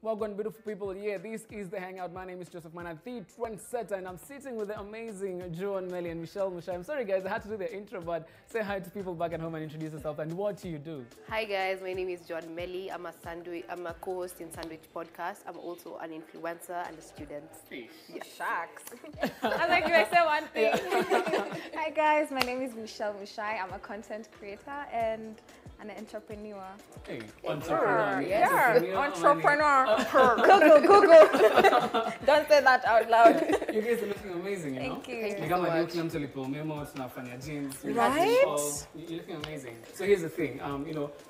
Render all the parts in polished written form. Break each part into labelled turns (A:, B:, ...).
A: Welcome, beautiful people. Yeah, this is the Hangout. My name is Joseph Mana, the trendsetter, and I'm sitting with the amazing Joan, Melly, and Muchai. I'm sorry, guys, I had to do the intro, but say hi to people back at home and introduce yourself and what you do.
B: Hi, guys. My name is Joan Melly. I'm a co-host in Sandwich Podcast. I'm also an influencer and a student.
C: Yeah, sharks. I'm like, you say one thing. Hi, guys. My name is Muchai. I'm a content creator and an entrepreneur.
A: Hey, entrepreneur.
C: Entrepreneur. Google. Don't say that out loud.
A: You guys are looking amazing, you know?
C: Thank you.
A: Like I'm looking to little memos, tunafanya jeans.
C: Right?
A: You're looking amazing. So here's the thing,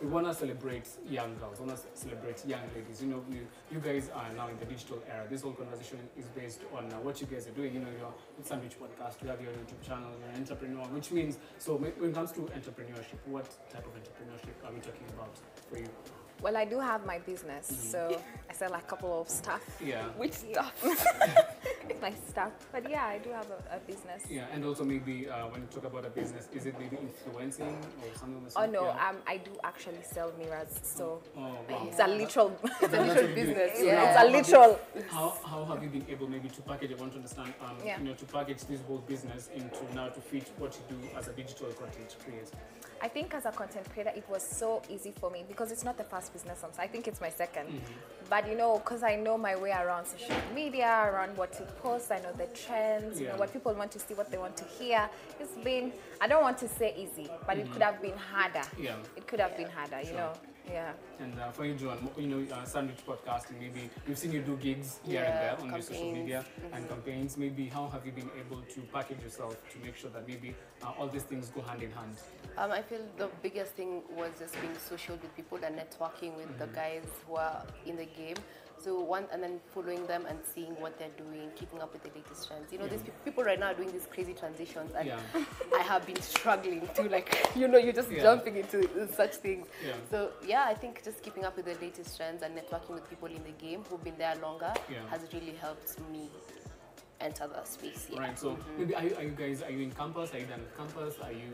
A: we want to celebrate young girls, we want to celebrate young ladies. You know, you guys are now in the digital era. This whole conversation is based on what you guys are doing. You know, you're with Sandwich Podcast, you have your YouTube channel, you're an entrepreneur, which means, so when it comes to entrepreneurship, what type of entrepreneurship are we talking about for you?
C: Well, I do have my business, so I sell a couple of stuff.
A: Yeah.
C: Which stuff? My stuff. But yeah, I do have a business.
A: Yeah, and also maybe when you talk about a business, is it maybe influencing or something?
C: Oh no,
A: yeah.
C: I do actually sell mirrors, so
A: wow.
C: it's a literal
B: business.
C: Yeah. It's a literal.
A: How have you been able maybe to package? I want to understand. To package this whole business into now to fit what you do as a digital content creator.
C: I think as a content creator, it was so easy for me because it's not the first business. I think it's my second. But because I know my way around social media, around what to post, I know the trends, you know what people want to see, what they want to hear. It's been, I don't want to say easy, but it could have been harder.
A: Yeah.
C: It could have been harder, you know. Yeah.
A: And for you, Joan, Sandwich Podcasting, maybe we've seen you do gigs here and there on your social media and campaigns. Maybe how have you been able to package yourself to make sure that maybe all these things go hand in hand?
B: I feel the biggest thing was just being social with people and networking with the guys who are in the game. So and then following them and seeing what they're doing, keeping up with the latest trends. You know, these people right now are doing these crazy transitions, and I have been struggling to you're just jumping into such things.
A: Yeah.
B: So yeah, I think just keeping up with the latest trends and networking with people in the game who've been there longer has really helped me enter the space. Yeah.
A: Right. So maybe are you in campus? Are you done with campus? Are you?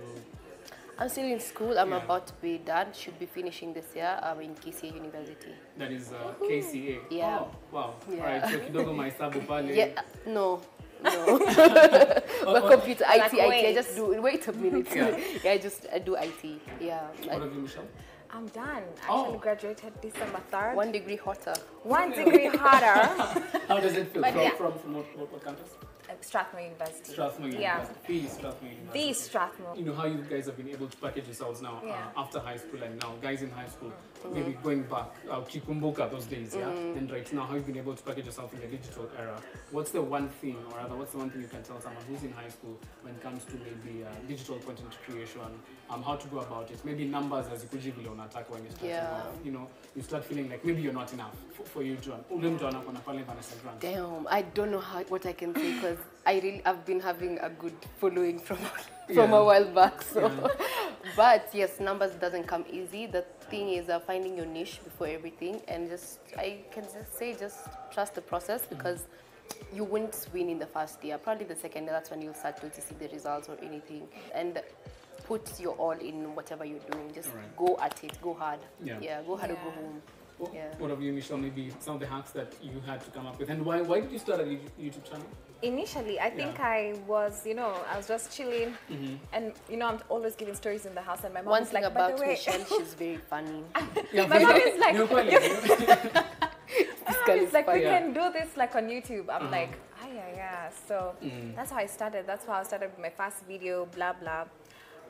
B: I'm still in school. I'm about to be done. Should be finishing this year. I'm in KCA University.
A: That is KCA.
B: Yeah.
A: Oh, wow.
B: Yeah.
A: All right. So kidogo maisabu pale.
B: Yeah. No. But computer IT. I just do. Wait a minute. I do IT. Yeah.
A: What have you, Michelle?
C: I'm done. Actually graduated December 3rd.
B: 1 degree hotter.
C: 1 degree hotter.
A: How does it feel?
C: But
A: From what campus?
C: Strathmore University.
A: Strathmore University. The Strathmore University.
C: The Strathmore.
A: You know how you guys have been able to package yourselves now after high school and now guys in high school, maybe going back, kikumbuka those days, and right now how you've been able to package yourself in the digital era. What's the one thing, or rather what's the one thing you can tell someone who's in high school when it comes to maybe digital content creation, how to go about it, maybe numbers as you could give on attack when you start you start feeling like maybe you're not enough for you, John.
B: Damn, I don't know what I can say because I've been having a good following from a while back. So, but yes, numbers doesn't come easy. The thing is finding your niche before everything, and I can just say trust the process because you won't win in the first year. Probably the second year, that's when you'll start to see the results or anything. And put your all in whatever you're doing. Just go at it, go hard. Yeah, go hard or go home.
A: What have you, Michelle, maybe some of the hacks that you had to come up with? And why did you start a YouTube channel?
C: Initially, I think I was just chilling. And, I'm always giving stories in the house. And my mom
B: One
C: is
B: thing
C: like,
B: about Michelle, she's very funny.
C: My mom is like,
B: It's
C: like, we can do this like on YouTube. I'm like, yeah. So that's how I started. That's how I started with my first video, blah, blah.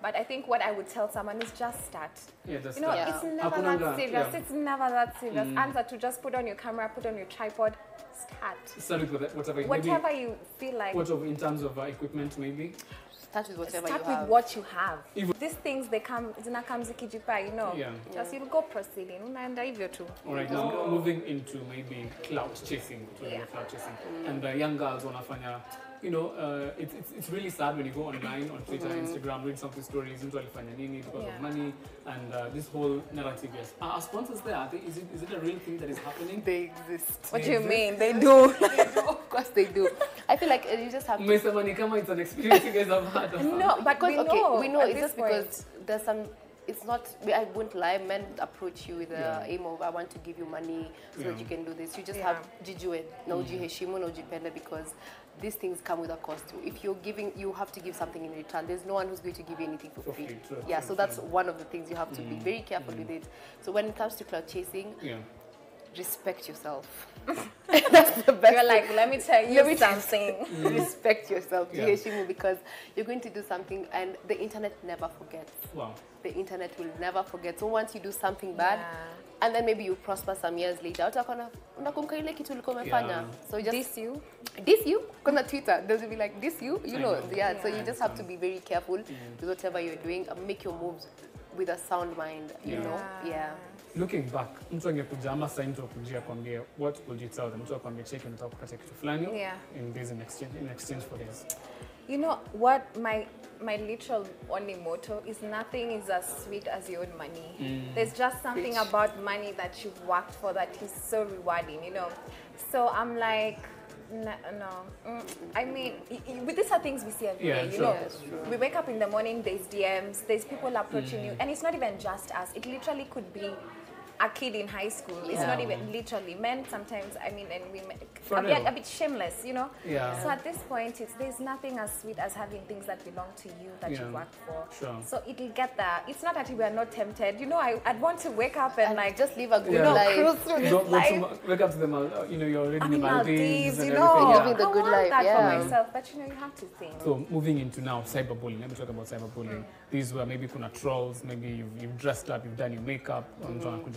C: But I think what I would tell someone is just start.
A: Yeah, just
C: start. It's never that serious. It's never that serious. Answer to just put on your camera, put on your tripod, start.
A: Start with
C: whatever you feel like.
A: In terms of equipment, maybe?
B: Start with whatever
C: you have. Start with what you have. These things, they come, just you'll go proceeding. And hivyo too.
A: All right, now moving into maybe cloud chasing. And young girls wanafanya. It's really sad when you go online on Twitter, Instagram, read some of the stories, because of money, and this whole narrative. Yes, are sponsors there? Is it a real thing that is happening?
B: They exist.
C: What do you mean? They do.
B: Of course they do. I feel like you just have to.
A: It's an experience you guys have had.
C: No, but we know
B: it's just because there's some it's not, I won't lie, men approach you with the aim of, I want to give you money so that you can do this. You just have jijue, na ujiheshimu, na ujipende, because these things come with a cost. If you're giving, you have to give something in return. There's no one who's going to give you anything for free. So that's one of the things you have to be very careful with it. So when it comes to cloud chasing, respect yourself. That's the best.
C: You're like, let me tell you something.
B: Respect yourself, because you're going to do something and the internet never forgets.
A: Wow.
B: The internet will never forget. So once you do something bad, and then maybe you prosper some years later, so just diss you, because Twitter doesn't be like diss you, know. So you just have to be very careful with whatever you're doing and make your moves with a sound mind, you know.
A: Looking back, mtu angekuja ama sasa mtu akujia kwambia, what would you tell them? Mtu akwambia cheki nataka kupata kitu fulani in exchange for this.
C: You know what, my literal only motto is nothing is as sweet as your own money. There's just something about money that you've worked for that is so rewarding, you know. So I'm like, no. I mean, these are things we see every day, you know. We wake up in the morning, there's DMs, there's people approaching you, and it's not even just us. It literally could be a kid in high school. It's not even literally men sometimes, I mean, and women, a bit shameless, you know. So at this point, there's nothing as sweet as having things that belong to you that you worked for. So it'll get there. It's not that we are not tempted. You know, I'd want to wake up and like
B: just live a good life.
C: Cruise through this life.
A: Wake up to the you know, you're already in the Maldives and
C: you know,
B: living the good life.
C: I want that for myself, but you know, you have to think.
A: So moving into now cyberbullying. Let me talk about cyberbullying. These were maybe kuna trolls. Maybe you've dressed up, you've done your makeup.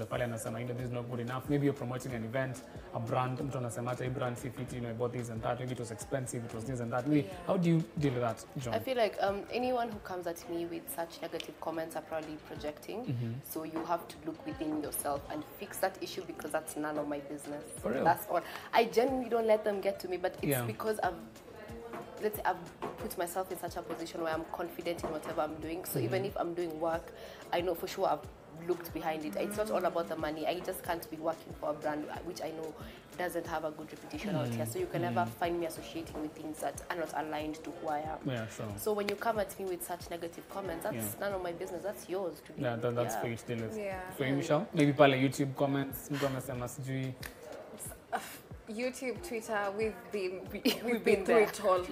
A: Pale anasema, you know, this is not good enough. Maybe you're promoting an event, a brand. Mtu anasema hata brand si fit, you know, I bought this and that. Maybe it was expensive, it was this and that. Maybe, how do you deal with that, Joan?
B: I feel like anyone who comes at me with such negative comments are probably projecting. So you have to look within yourself and fix that issue, because that's none of my business.
A: For real?
B: That's all. I genuinely don't let them get to me, but it's because I've put myself in such a position where I'm confident in whatever I'm doing. So even if I'm doing work, I know for sure I've looked behind it. It's not all about the money. I just can't be working for a brand which I know doesn't have a good reputation out here. So you can never find me associating with things that are not aligned to who I am. So when you come at me with such negative comments, that's none of my business. That's yours to do.
A: That's for you to deal with. For you, Michelle? Maybe pale YouTube comments,
C: YouTube, Twitter, we've been through it all.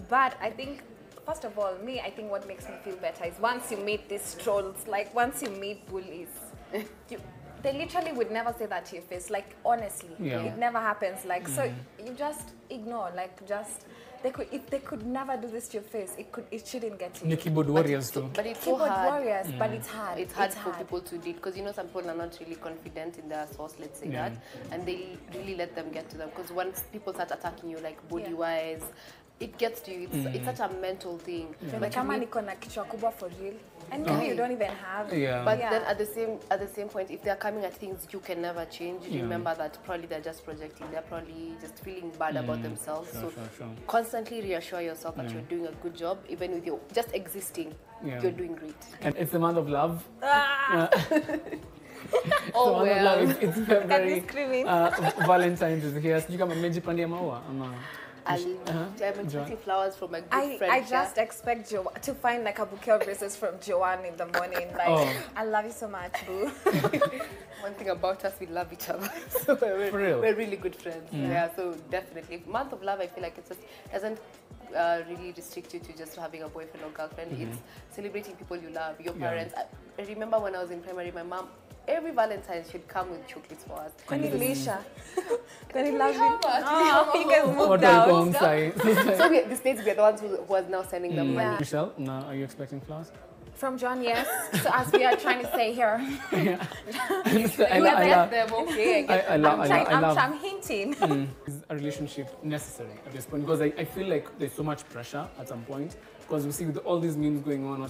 C: But I think, first of all, I think what makes me feel better is once you meet these trolls, like once you meet bullies, they literally would never say that to your face. Like, honestly, it never happens. Like, so you just ignore, like, just, if they could never do this to your face, it shouldn't get to you.
A: Keyboard warriors too.
B: But it's
C: keyboard
B: so hard.
C: warriors, but it's hard.
B: It's hard for people to do, because you know some people are not really confident in their source, let's say that, and they really let them get to them. Because once people start attacking you, like body-wise, it gets to you. It's such a mental thing.
C: But kama niko na kichwa kubwa for real, and maybe you don't even have.
B: But then at the same point, if they're coming at things you can never change, remember that probably they're just projecting. They're probably just feeling bad about themselves. Constantly reassure yourself that you're doing a good job, even with your just existing. You're doing great.
A: And it's the month of love.
B: Oh well.
A: It's very Valentine's is here. Sijui kama mmejipandia maua ama
B: I'm expecting flowers from my good friend.
C: I just expect to find like a bouquet of roses from Joan in the morning. Like, I love you so much, boo.
B: One thing about us, we love each other. So we're really good friends. So definitely. Month of love, I feel like it just doesn't really restrict you to just having a boyfriend or girlfriend. It's celebrating people you love, your parents. I remember when I was in primary, my mom, every Valentine's she'd come with chocolates for us.
C: Can you Lisha? Can you love me? You guys moved
B: So
C: out.
B: these days we're the ones who are now sending them money.
A: Michelle, now are you expecting flowers?
C: From Joan, yes. So as we are trying to say here. I'm hinting.
A: Is a relationship necessary at this point? Because I feel like there's so much pressure at some point. Because we see with all these memes going on,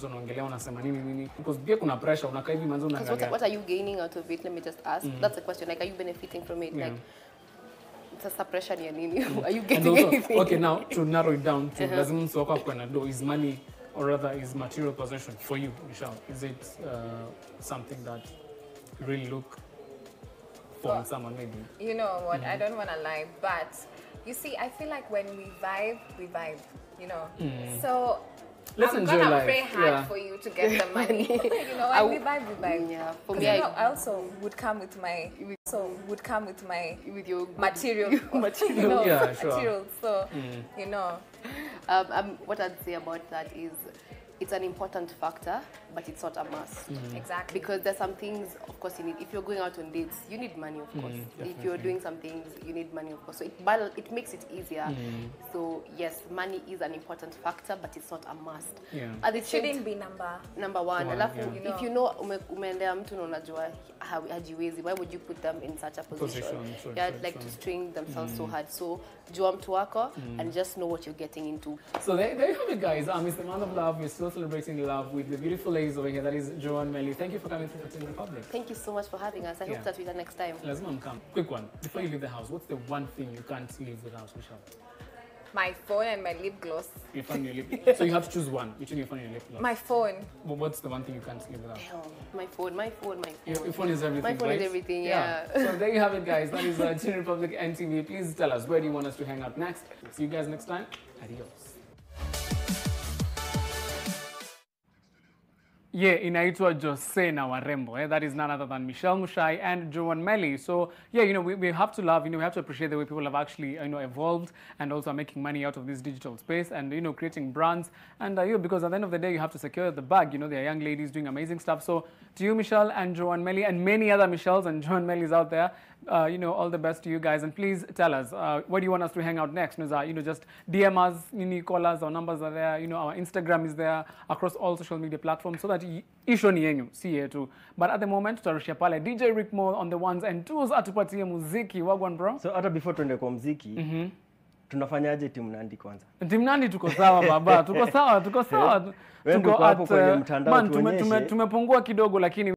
A: because pia kuna pressure, unakaa hivi manzo unaangalia.
B: What are you gaining out of it? Let me just ask. That's the question. Like, are you benefiting from it? Like, it's a pressure ni nini? Are you getting anything?
A: Okay, now to narrow it down to lazima mtu wako kwa na do is money, or rather is material possession for you, Michelle? Is it something that you really look for in someone maybe?
C: You know what? I don't want to lie, but you see, I feel like when we vibe, you know. So
A: let's enjoy life.
C: I'm gonna pray hard for you to get the money. You know, when we vibe.
B: Yeah, for me,
C: I also would come with my your material. Materials.
A: Yeah, sure.
C: Materials. So you know,
B: what I'd say about that is, it's an important factor, but it's not a must.
C: Exactly.
B: Because there's some things, of course, you need. If you're going out on dates, you need money, of course. If you're doing some things, you need money, of course. So it makes it easier. So yes, money is an important factor, but it's not a must.
C: It shouldn't be number one.
B: If you know umeendea mtu na unajua hajiwezi, why would you put them in such a position? Like to string themselves so hard. So jua mtu wako and just know what you're getting into.
A: So there you have it, guys. It's the month of love. We're still celebrating love with the beautiful ladies over here. That is Joan, Melly. Thank you for coming to the Republic.
B: Thank you so much for having us. I hope that we're there next time.
A: Let's come. Quick one. Before you leave the house, what's the one thing you can't leave without, Michelle?
C: My phone and my lip gloss.
A: Your phone and your lip gloss. So you have to choose one between your phone and your lip gloss.
C: My phone.
A: Well, what's the one thing you can't live without?
B: My phone.
A: Your phone is everything,
B: My phone
A: right?
B: is everything, yeah.
A: So there you have it, guys. That is Republik NTV. Please tell us, where do you want us to hang out next? See you guys next time. Adios. Yeah, inaitwa Jose na Warembo. That is none other than Michelle Muchai and Joan Melly. So yeah, we have to love, we have to appreciate the way people have actually, evolved and also are making money out of this digital space and, creating brands. And, because at the end of the day, you have to secure the bag. There are young ladies doing amazing stuff. So to you, Michelle and Joan Melly, and many other Michelles and Joan Mellys out there, all the best to you guys. And please tell us, where do you want us to hang out next? Just DM us, call us, our numbers are there, our Instagram is there across all social media platforms so that isho ni yenyu, si yetu. But at the moment, tutarushia pale DJ Rick Moore on the ones and twos atupatie muziki. Wagwan bro.
D: So hata before tuende kwa muziki, tunafanyaje timu Nandi kwanza?
A: Timu Nandi tuko sawa baba, tuko sawa.
D: Tuko hapo kwenye mtandao tuonyeshe.
A: Tumepungua kidogo lakini